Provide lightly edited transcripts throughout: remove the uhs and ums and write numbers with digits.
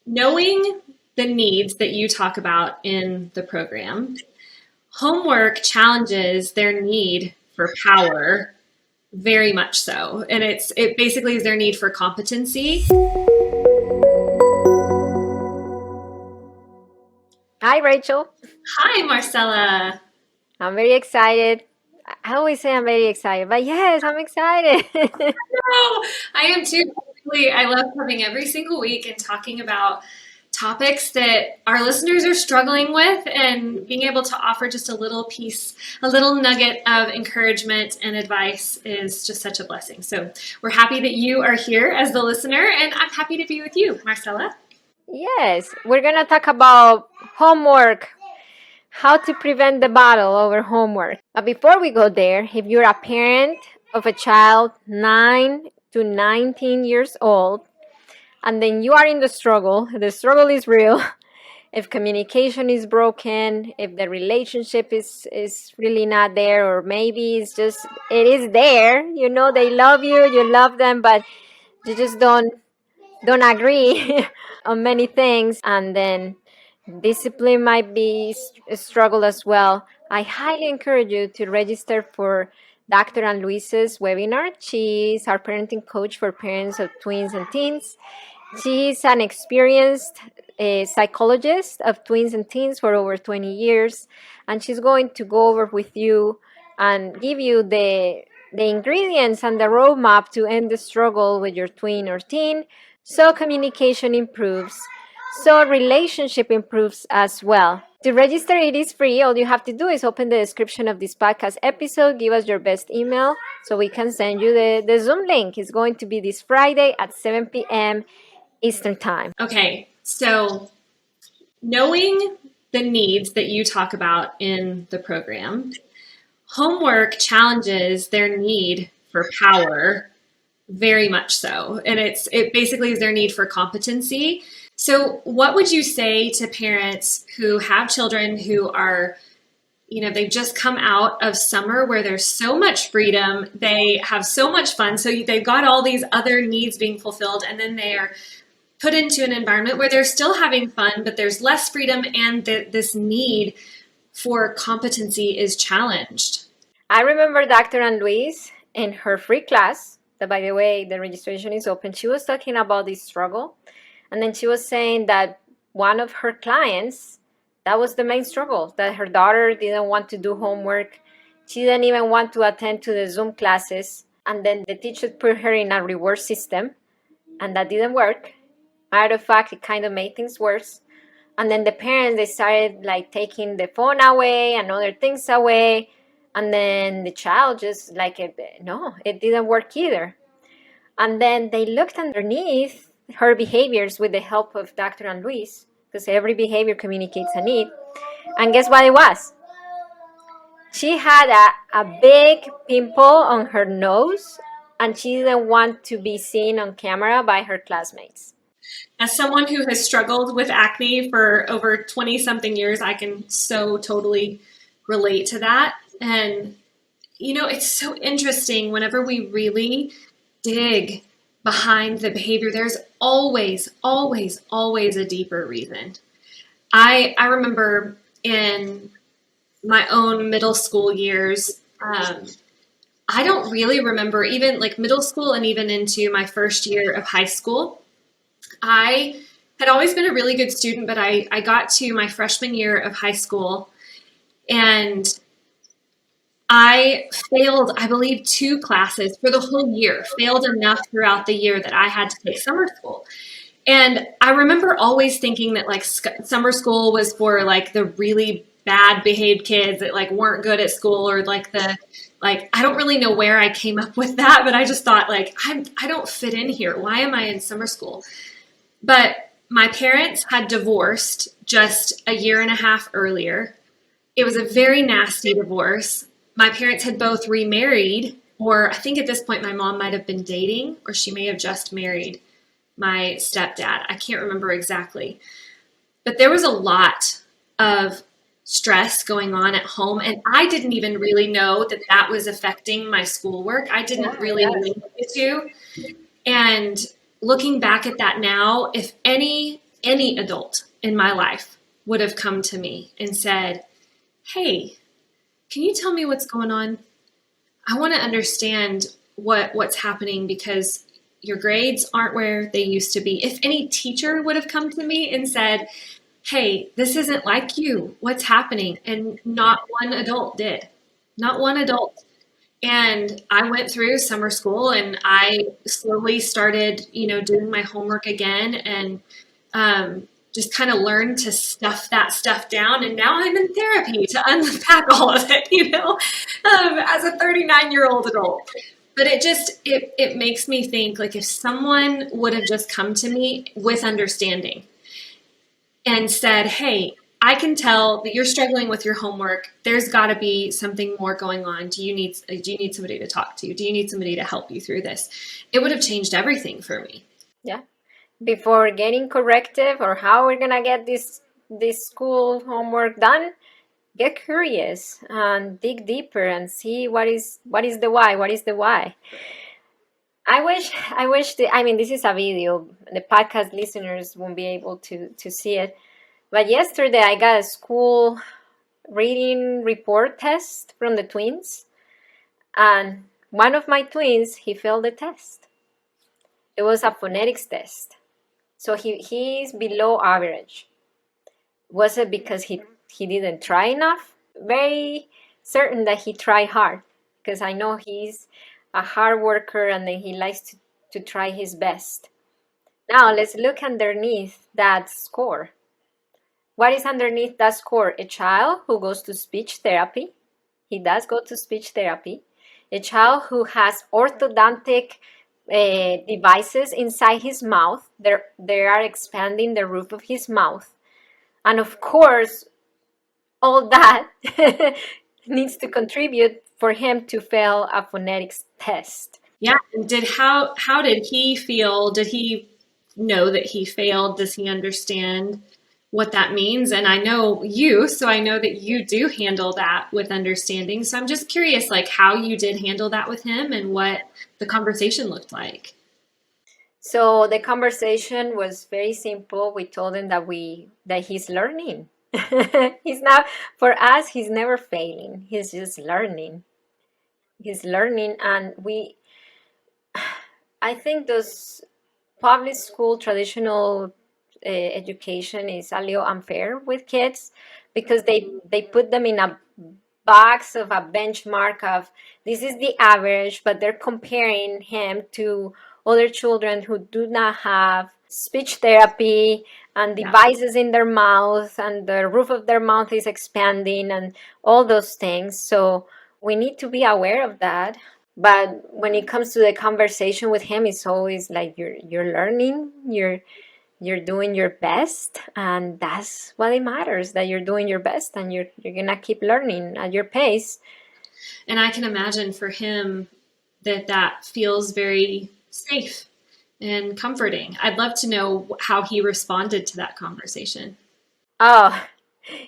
knowing the needs that you talk about in the program, homework challenges their need for power very much so. And it basically is their need for competency. Hi, Rachel. Hi, Marcela. I'm very excited. I always say I'm very excited, but yes, I'm excited. Oh, I am too. Really, I love coming every single week and talking about topics that our listeners are struggling with and being able to offer just a little piece, a little nugget of encouragement and advice is just such a blessing. So we're happy that you are here as the listener, and I'm happy to be with you, Marcela. Yes, we're going to talk about homework, how to prevent the battle over homework. But before we go there, if you're a parent of a child 9 to 19 years old, and then you are in the struggle is real. If communication is broken, if the relationship is really not there, or maybe it is there, they love you, you love them, but you just don't agree on many things, and then discipline might be a struggle as well. I highly encourage you to register for Dr. Ann Luis's webinar. She's our parenting coach for parents of twins and teens. She's an experienced psychologist of twins and teens for over 20 years, and she's going to go over with you and give you the ingredients and the roadmap to end the struggle with your twin or teen, so communication improves, so relationship improves as well. To register, it is free. All you have to do is open the description of this podcast episode, give us your best email so we can send you the Zoom link. It's going to be this Friday at 7 p.m. Eastern Time. Okay, so knowing the needs that you talk about in the program, homework challenges their need for power very much so. And it basically is their need for competency. So what would you say to parents who have children who are, they've just come out of summer where there's so much freedom, they have so much fun, so they've got all these other needs being fulfilled, and then they are put into an environment where they're still having fun, but there's less freedom, and this need for competency is challenged. I remember Dr. Ann Luis in her free class, that by the way, the registration is open, she was talking about this struggle. And then she was saying that one of her clients, that was the main struggle, that her daughter didn't want to do homework. She didn't even want to attend to the Zoom classes. And then the teacher put her in a reward system, and that didn't work. Matter of fact, it kind of made things worse. And then the parents, they started taking the phone away and other things away. And then the child just no, it didn't work either. And then they looked underneath her behaviors with the help of Dr. Ann Luis, because every behavior communicates a need. And guess what it was? She had a big pimple on her nose, and she didn't want to be seen on camera by her classmates. As someone who has struggled with acne for over 20 something years, I can so totally relate to that. And, it's so interesting whenever we really dig behind the behavior, there's always, always, always a deeper reason. I remember in my own middle school years, I don't really remember even middle school and even into my first year of high school. I had always been a really good student, but I got to my freshman year of high school and I failed, I believe, 2 classes for the whole year, failed enough throughout the year that I had to take summer school. And I remember always thinking that summer school was for the really bad behaved kids that weren't good at school, or I don't really know where I came up with that, but I just thought I don't fit in here. Why am I in summer school? But my parents had divorced just a year and a half earlier. It was a very nasty divorce. My parents had both remarried, or I think at this point my mom might have been dating, or she may have just married my stepdad. I can't remember exactly. But there was a lot of stress going on at home, and I didn't even really know that was affecting my schoolwork. I didn't really link it to. And looking back at that now, if any any adult in my life would have come to me and said, hey, can you tell me what's going on? I want to understand what's happening because your grades aren't where they used to be. If any teacher would have come to me and said, hey, this isn't like you, what's happening? And not one adult did. Not one adult. And I went through summer school and I slowly started, doing my homework again and just kind of learned to stuff that stuff down. And now I'm in therapy to unpack all of it, as a 39-year-old adult. But it makes me think, like, if someone would have just come to me with understanding and said, hey, I can tell that you're struggling with your homework. There's got to be something more going on. Do you need somebody to talk to? Do you need somebody to help you through this? It would have changed everything for me. Yeah. Before getting corrective or how we're going to get this school homework done, get curious and dig deeper and see what is the why. I wish this is a video. The podcast listeners won't be able to see it. But yesterday I got a school reading report test from the twins. And one of my twins, he failed the test. It was a phonetics test. So he's below average. Was it because he didn't try enough? Very certain that he tried hard, because I know he's a hard worker and then he likes to try his best. Now let's look underneath that score. What is underneath that score? A child who goes to speech therapy. He does go to speech therapy. A child who has orthodontic devices inside his mouth. They are expanding the roof of his mouth. And of course, all that needs to contribute for him to fail a phonetics test. Yeah. How did he feel? Did he know that he failed? Does he understand what that means? And I know you, so I know that you do handle that with understanding. So I'm just curious, like, how you did handle that with him and what the conversation looked like. So the conversation was very simple. We told him that he's learning. He's not, for us, he's never failing. He's just learning. He's learning. And I think those public school traditional education is a little unfair with kids, because they put them in a box of a benchmark of this is the average, but they're comparing him to other children who do not have speech therapy and devices in their mouth and the roof of their mouth is expanding and all those things. So we need to be aware of that. But when it comes to the conversation with him, it's always like you're learning, you're doing your best, and that's what it matters, that you're doing your best and you're gonna keep learning at your pace. And I can imagine for him that feels very safe and comforting. I'd love to know how he responded to that conversation. Oh,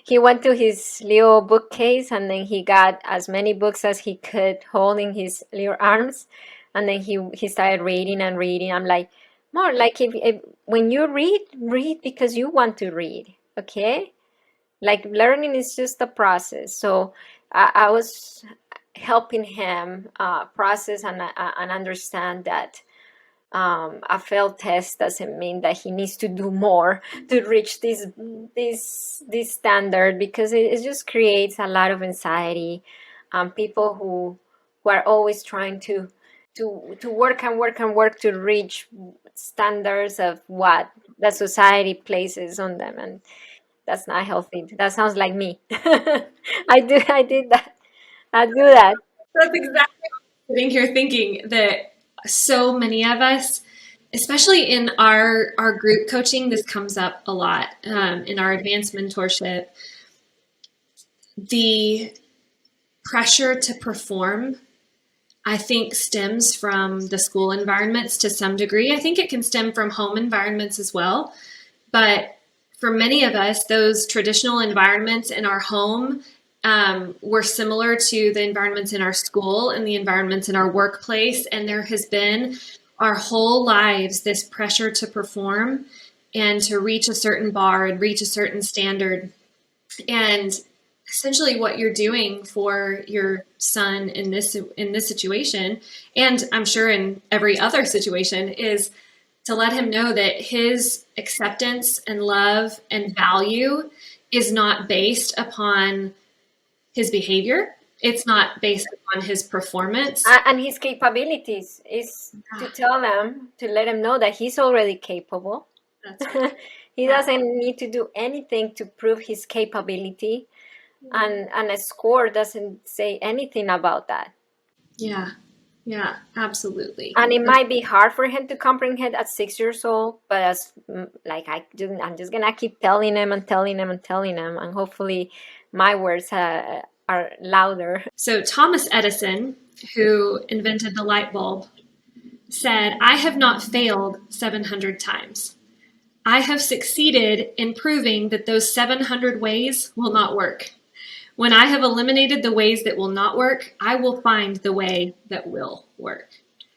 he went to his little bookcase and then he got as many books as he could hold in his little arms, and then he started reading and reading. I'm like, more like if when you read because you want to read, okay? Like, learning is just a process. So I was helping him process and understand that a failed test doesn't mean that he needs to do more to reach this standard, because it just creates a lot of anxiety. People who are always trying to work to reach standards of what the society places on them, and that's not healthy. That sounds like me. I did that. I do that. That's exactly what I'm sitting here thinking, that so many of us, especially in our group coaching, this comes up a lot in our advanced mentorship. The pressure to perform, I think, stems from the school environments to some degree. I think it can stem from home environments as well. But for many of us, those traditional environments in our home were similar to the environments in our school and the environments in our workplace. And there has been our whole lives this pressure to perform. and to reach a certain bar and reach a certain standard. And essentially what you're doing for your son in this situation, and I'm sure in every other situation, is to let him know that his acceptance and love and value is not based upon his behavior. It's not based upon his performance. And his capabilities is to tell them, to let him know that he's already capable. That's right. He doesn't need to do anything to prove his capability. And a score doesn't say anything about that. Yeah, absolutely. And it might be hard for him to comprehend at 6 years old, but I'm just gonna keep telling him and telling him and telling him, and hopefully my words are louder. So Thomas Edison, who invented the light bulb, said, "I have not failed 700 times. I have succeeded in proving that those 700 ways will not work. When I have eliminated the ways that will not work, I will find the way that will work."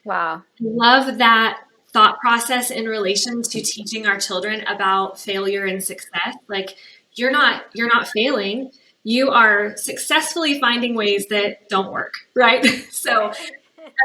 Wow. Love that thought process in relation to teaching our children about failure and success. Like, you're not failing. You are successfully finding ways that don't work, right? So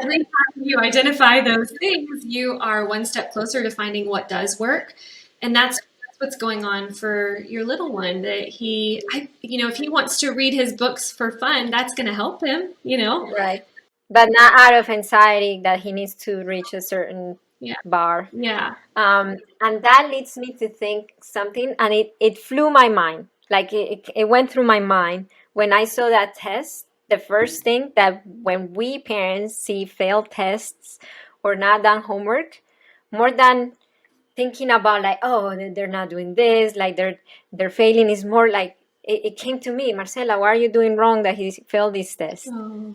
every time you identify those things, you are one step closer to finding what does work. And that's what's going on for your little one, that if he wants to read his books for fun, that's going to help him, Right. But not out of anxiety that he needs to reach a certain bar. Yeah. And that leads me to think something, and it flew my mind. Like it went through my mind when I saw that test. The first thing that when we parents see failed tests or not done homework, more than thinking about like, oh, they're not doing this, like they're failing, is more like it came to me, Marcela, what are you doing wrong that he failed this test? Oh.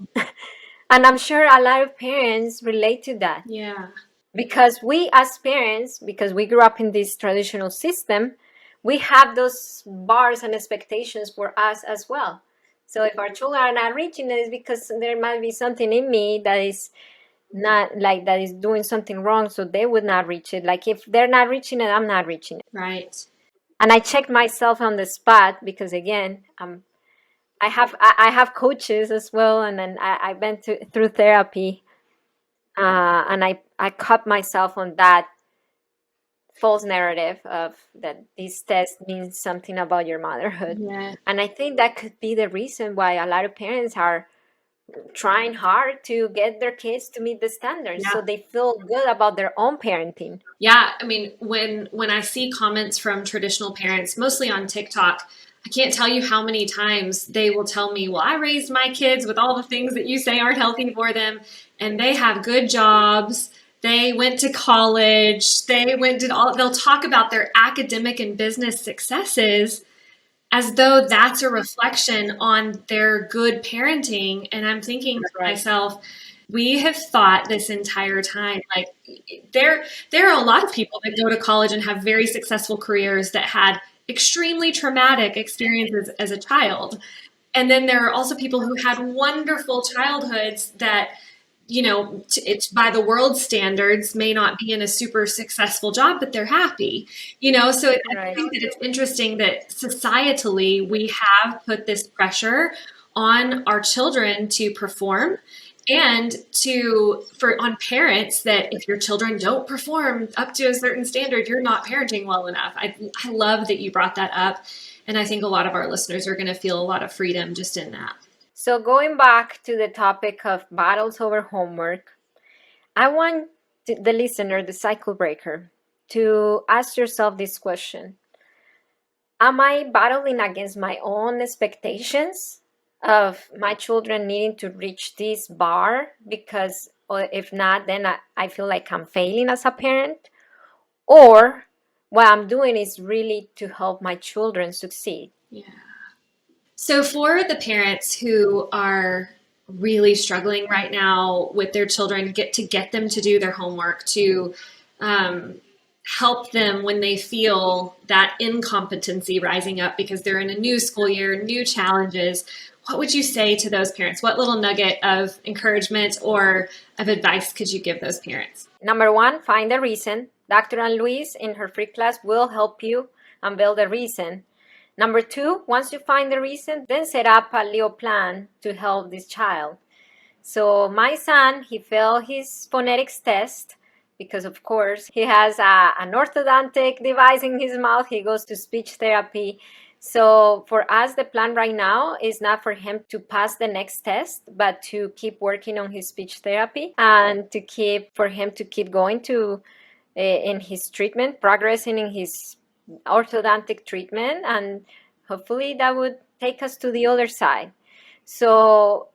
And I'm sure a lot of parents relate to that. Yeah. Because we as parents, because we grew up in this traditional system, we have those bars and expectations for us as well. So if our children are not reaching it, it's because there might be something in me that is not like that is doing something wrong, so they would not reach it. Like if they're not reaching it, I'm not reaching it. Right. And I checked myself on the spot because again, I have coaches as well, and then I went through therapy, and I caught myself on that false narrative of that this test means something about your motherhood. Yeah. And I think that could be the reason why a lot of parents are trying hard to get their kids to meet the standards, so they feel good about their own parenting. Yeah, I mean, when I see comments from traditional parents, mostly on TikTok, I can't tell you how many times they will tell me, well, I raised my kids with all the things that you say aren't healthy for them, and they have good jobs, they went to college, they'll talk about their academic and business successes as though that's a reflection on their good parenting. And I'm thinking to myself, we have thought this entire time, like there are a lot of people that go to college and have very successful careers that had extremely traumatic experiences as a child. And then there are also people who had wonderful childhoods that, it's by the world standards may not be in a super successful job, but they're happy, so I think that it's interesting that societally we have put this pressure on our children to perform, and on parents that if your children don't perform up to a certain standard, you're not parenting well enough. I love that you brought that up. And I think a lot of our listeners are going to feel a lot of freedom just in that. So going back to the topic of battles over homework, I want the listener, the cycle breaker, to ask yourself this question. Am I battling against my own expectations of my children needing to reach this bar? Because if not, then I feel like I'm failing as a parent. Or what I'm doing is really to help my children succeed. Yeah. So for the parents who are really struggling right now with their children, get them to do their homework, to help them when they feel that incompetency rising up because they're in a new school year, new challenges, what would you say to those parents? What little nugget of encouragement or of advice could you give those parents? Number one, find a reason Dr. Ann Louise in her free class will help you unveil the reason. Number 2, once you find the reason, then set up a Leo plan to help this child. So my son, he failed his phonetics test because, of course, he has an orthodontic device in his mouth. He goes to speech therapy. So for us, the plan right now is not for him to pass the next test, but to keep working on his speech therapy and for him to keep going in his treatment, progressing in his orthodontic treatment, and hopefully that would take us to the other side. So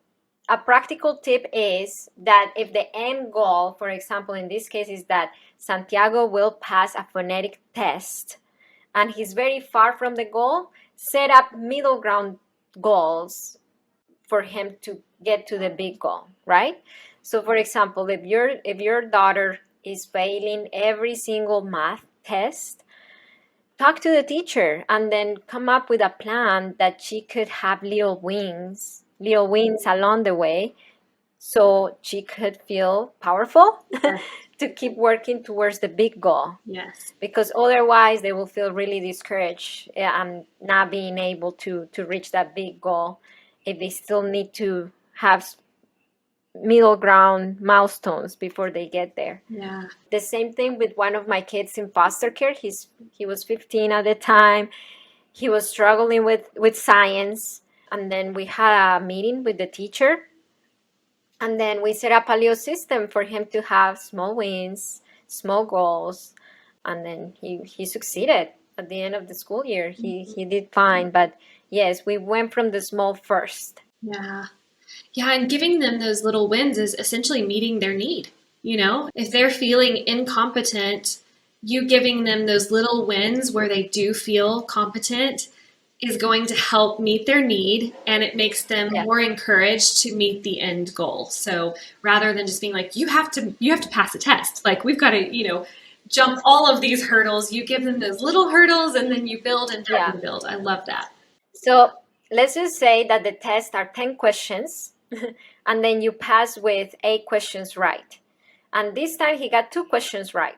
a practical tip is that if the end goal, for example, in this case, is that Santiago will pass a phonetic test and he's very far from the goal, set up middle ground goals for him to get to the big goal, right? So for example, if your daughter is failing every single math test, talk to the teacher and then come up with a plan that she could have little wins along the way, so she could feel powerful to keep working towards the big goal. Yes. Because otherwise they will feel really discouraged and not being able to reach that big goal if they still need to have middle ground milestones before they get there. Yeah. The same thing with one of my kids in foster care. He was 15 at the time. He was struggling with science. And then we had a meeting with the teacher. And then we set up a Leo system for him to have small wins, small goals. And then he succeeded at the end of the school year. He did fine. But yes, we went from the small first. Yeah. Yeah, and giving them those little wins is essentially meeting their need. If they're feeling incompetent, you giving them those little wins where they do feel competent is going to help meet their need, and it makes them more encouraged to meet the end goal. So rather than just being like, you have to pass a test, like we've got to, jump all of these hurdles, you give them those little hurdles and then you build and build and build. I love that. So let's just say that the tests are 10 questions and then you pass with 8 questions right. And this time he got 2 questions right.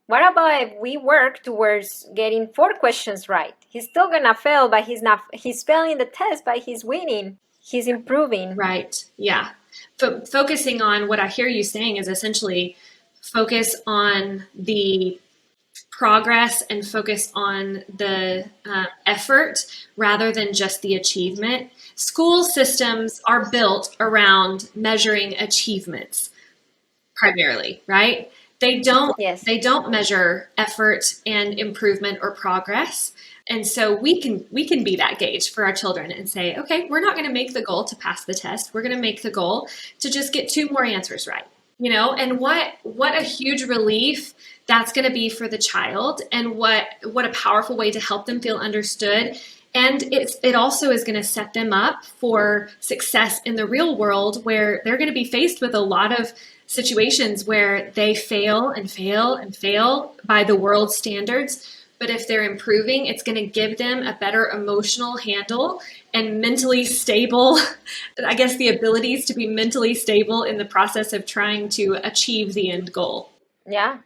What about if we work towards getting 4 questions right? He's still gonna fail, but he's failing the test, but he's winning. He's improving. Right. Yeah. Focusing on what I hear you saying is essentially focus on the progress and focus on the effort rather than just the achievement. School systems are built around measuring achievements primarily, right? They don't measure effort and improvement or progress. And so we can be that gauge for our children and say, okay, we're not going to make the goal to pass the test. We're going to make the goal to just get 2 more answers right. And what a huge relief that's going to be for the child, and what a powerful way to help them feel understood. And it also is going to set them up for success in the real world, where they're going to be faced with a lot of situations where they fail and fail and fail by the world's standards. But if they're improving, it's going to give them a better emotional handle and mentally stable, I guess, the abilities to be mentally stable in the process of trying to achieve the end goal. Yeah,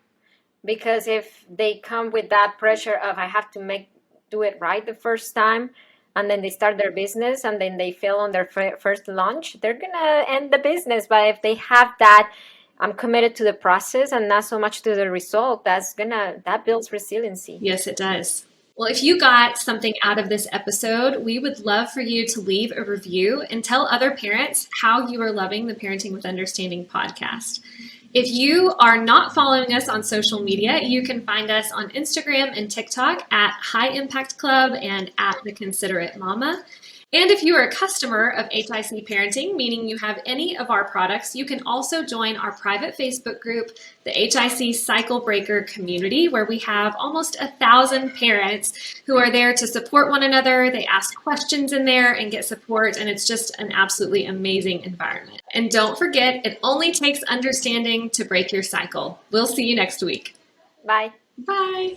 because if they come with that pressure of I have to do it right the first time, and then they start their business and then they fail on their first launch, they're going to end the business. But if they have that, I'm committed to the process and not so much to the result, that builds resiliency. Yes, it does. Well, if you got something out of this episode, we would love for you to leave a review and tell other parents how you are loving the Parenting with Understanding podcast. If you are not following us on social media, you can find us on Instagram and TikTok at High Impact Club and at The Considerate Mama. And if you are a customer of HIC Parenting, meaning you have any of our products, you can also join our private Facebook group, the HIC Cycle Breaker Community, where we have almost 1,000 parents who are there to support one another. They ask questions in there and get support, and it's just an absolutely amazing environment. And don't forget, it only takes understanding to break your cycle. We'll see you next week. Bye. Bye.